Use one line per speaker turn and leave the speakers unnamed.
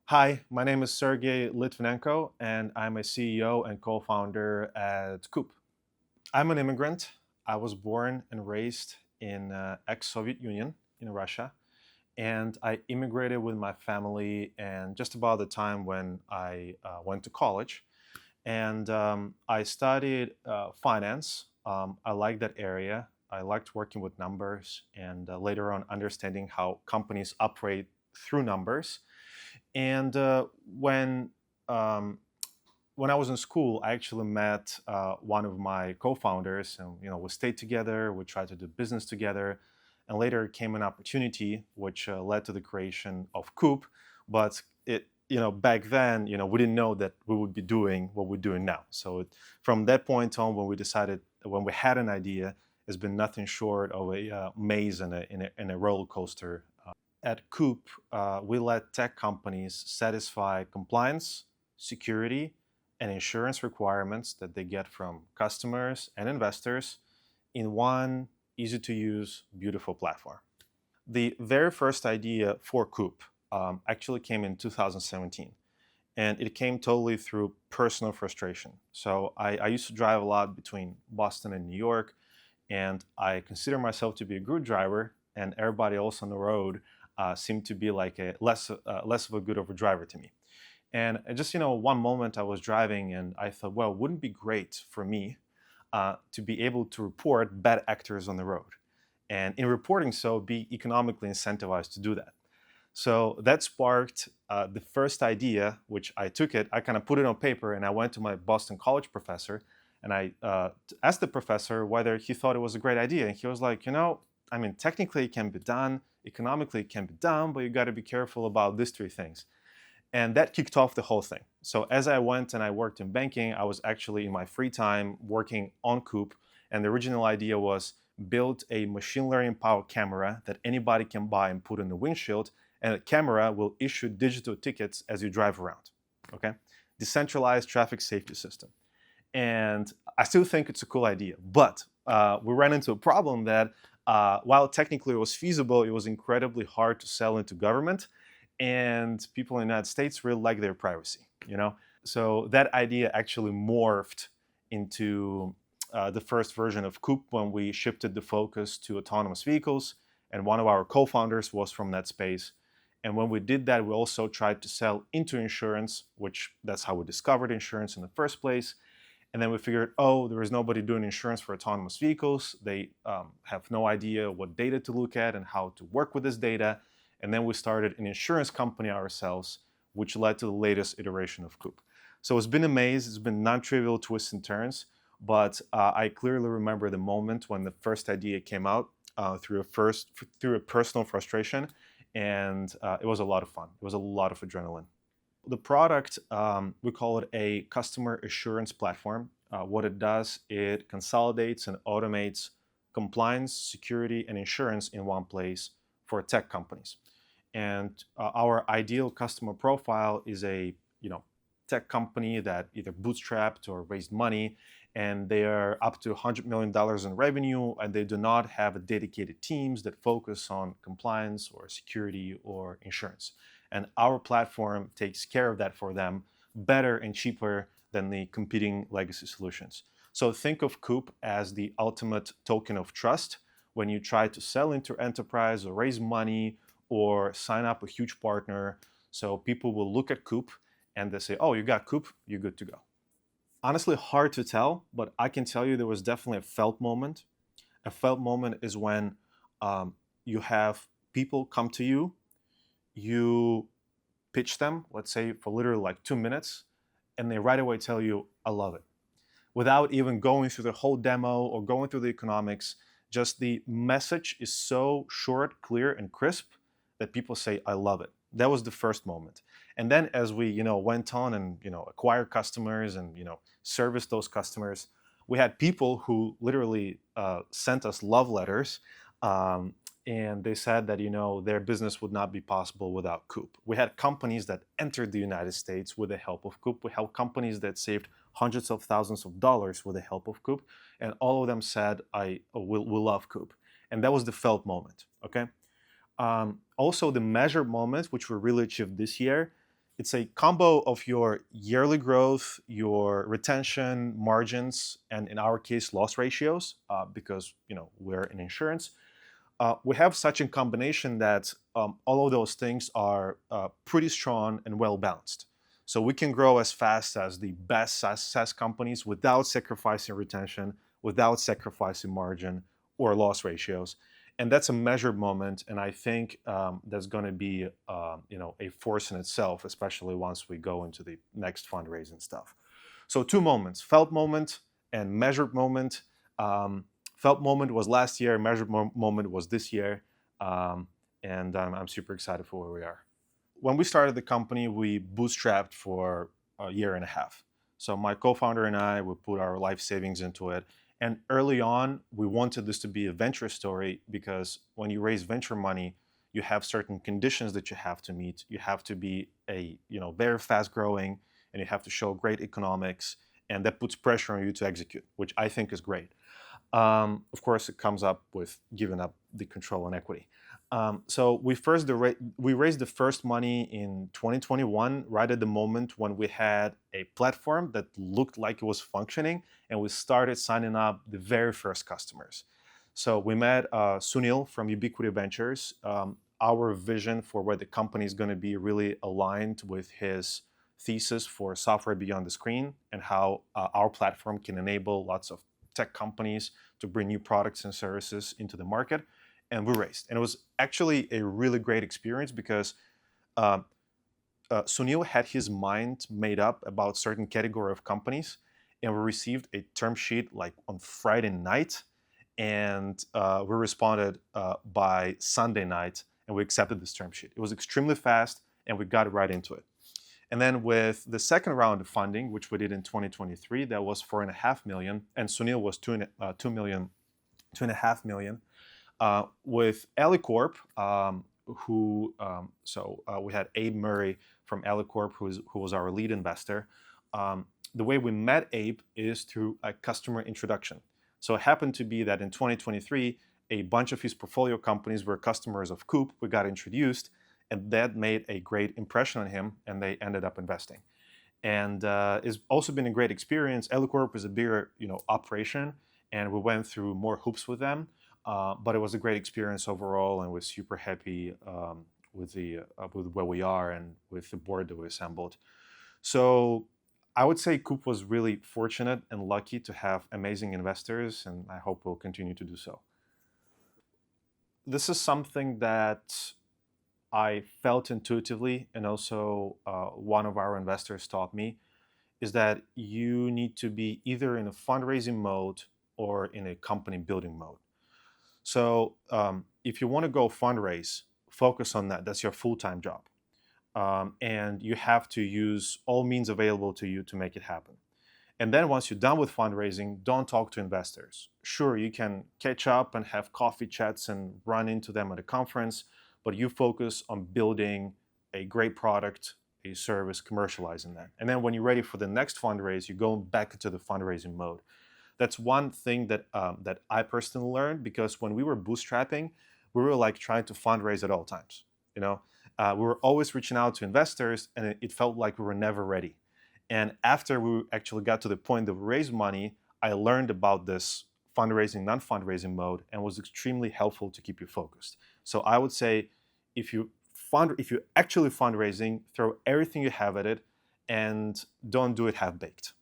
Hi, my name is Sergey Litvinenko, and I'm a CEO and co-founder at Koop. I'm an immigrant. I was born and raised in ex-Soviet Union in Russia, and I immigrated with my family and just about the time when I went to college. And I studied finance. I liked that area. I liked working with numbers and later on understanding how companies operate through numbers. And um, when I was in school, I actually met one of my co-founders, and we stayed together. We tried to do business together, and later came an opportunity which led to the creation of Coop. But back then, we didn't know that we would be doing what we're doing now. So from that point on, when we had an idea, it's been nothing short of a maze and a roller coaster. At Coop, we let tech companies satisfy compliance, security, and insurance requirements that they get from customers and investors in one easy to use, beautiful platform. The very first idea for Coop actually came in 2017, and it came totally through personal frustration. So I used to drive a lot between Boston and New York, and I consider myself to be a good driver, and everybody else on the road seemed to be like a less of a good of a driver to me. And just one moment I was driving, and I thought, well, wouldn't it be great for me to be able to report bad actors on the road, and in reporting so, be economically incentivized to do that. So that sparked the first idea, which I took it, I kind of put it on paper, and I went to my Boston College professor, and I asked the professor whether he thought it was a great idea. And he was like, I mean, technically it can be done, economically it can be done, but you got to be careful about these three things. And that kicked off the whole thing. So as I went and I worked in banking, I was actually in my free time working on Coop. And the original idea was build a machine learning powered camera that anybody can buy and put in the windshield. And the camera will issue digital tickets as you drive around. Okay? Decentralized traffic safety system. And I still think it's a cool idea. But we ran into a problem that while technically it was feasible, it was incredibly hard to sell into government, and people in the United States really like their privacy. So that idea actually morphed into the first version of Coop when we shifted the focus to autonomous vehicles, and one of our co-founders was from that space. And when we did that, we also tried to sell into insurance, which that's how we discovered insurance in the first place. And then we figured, oh, there is nobody doing insurance for autonomous vehicles. They have no idea what data to look at and how to work with this data. And then we started an insurance company ourselves, which led to the latest iteration of Coop. So it's been a maze. It's been non-trivial twists and turns. But I clearly remember the moment when the first idea came out through a personal frustration. And it was a lot of fun. It was a lot of adrenaline. The product, we call it a customer assurance platform. What it does, it consolidates and automates compliance, security, and insurance in one place for tech companies. And our ideal customer profile is a tech company that either bootstrapped or raised money, and they are up to $100 million in revenue, and they do not have dedicated teams that focus on compliance or security or insurance. And our platform takes care of that for them better and cheaper than the competing legacy solutions. So think of Coop as the ultimate token of trust when you try to sell into enterprise or raise money or sign up a huge partner. So people will look at Coop and they say, oh, you got Coop, you're good to go. Honestly, hard to tell, but I can tell you there was definitely a felt moment. A felt moment is when you have people come to you, you pitch them, let's say for literally like 2 minutes, and they right away tell you, I love it. Without even going through the whole demo or going through the economics, just the message is so short, clear, and crisp that people say, I love it. That was the first moment. And then as we went on and acquired customers and service those customers, we had people who literally sent us love letters, and they said that their business would not be possible without Coop. We had companies that entered the United States with the help of Coop. We had companies that saved hundreds of thousands of dollars with the help of Coop, and all of them said, "I will love Coop," and that was the felt moment. Okay. Also, the measured moment, which we really achieved this year, It's a combo of your yearly growth, your retention margins, and in our case, loss ratios, because we're in insurance. We have such a combination that all of those things are pretty strong and well balanced. So we can grow as fast as the best SaaS companies without sacrificing retention, without sacrificing margin or loss ratios. And that's a measured moment. And I think that's going to be a force in itself, especially once we go into the next fundraising stuff. So two moments: felt moment and measured moment. Felt moment was last year, measured moment was this year, and I'm super excited for where we are. When we started the company, we bootstrapped for a year and a half. So my co-founder and I, we put our life savings into it. And early on, we wanted this to be a venture story because when you raise venture money, you have certain conditions that you have to meet. You have to be very fast growing, and you have to show great economics, and that puts pressure on you to execute, which I think is great. Of course, it comes up with giving up the control and equity. So we raised the first money in 2021, right at the moment when we had a platform that looked like it was functioning, and we started signing up the very first customers. So we met Sunil from Ubiquity Ventures. Our vision for where the company is going to be really aligned with his thesis for software beyond the screen and how our platform can enable lots of tech companies to bring new products and services into the market. And we raised. And it was actually a really great experience because Sunil had his mind made up about certain category of companies, and we received a term sheet like on Friday night, and we responded by Sunday night, and we accepted this term sheet. It was extremely fast, and we got right into it. And then with the second round of funding, which we did in 2023, that was 4.5 million, and Sunil was 2.5 million. With AlleyCorp, we had Abe Murray from AlleyCorp, who was our lead investor. The way we met Abe is through a customer introduction. So it happened to be that in 2023, a bunch of his portfolio companies were customers of Koop. We got introduced, and that made a great impression on him, and they ended up investing. And it's also been a great experience. AlleyCorp is a bigger, operation, and we went through more hoops with them. But it was a great experience overall, and we're super happy with where we are and with the board that we assembled. So I would say Koop was really fortunate and lucky to have amazing investors, and I hope we'll continue to do so. This is something that I felt intuitively, and also one of our investors taught me, is that you need to be either in a fundraising mode or in a company building mode. So if you want to go fundraise, focus on that. That's your full-time job. And you have to use all means available to you to make it happen. And then once you're done with fundraising, don't talk to investors. Sure, you can catch up and have coffee chats and run into them at a conference, but you focus on building a great product, a service, commercializing that. And then when you're ready for the next fundraise, you go back into the fundraising mode. That's one thing that I personally learned, because when we were bootstrapping, we were like trying to fundraise at all times. We were always reaching out to investors, and it felt like we were never ready. And after we actually got to the point that we raised money, I learned about this fundraising, non-fundraising mode, and was extremely helpful to keep you focused. So I would say, if you're actually fundraising, throw everything you have at it, and don't do it half-baked.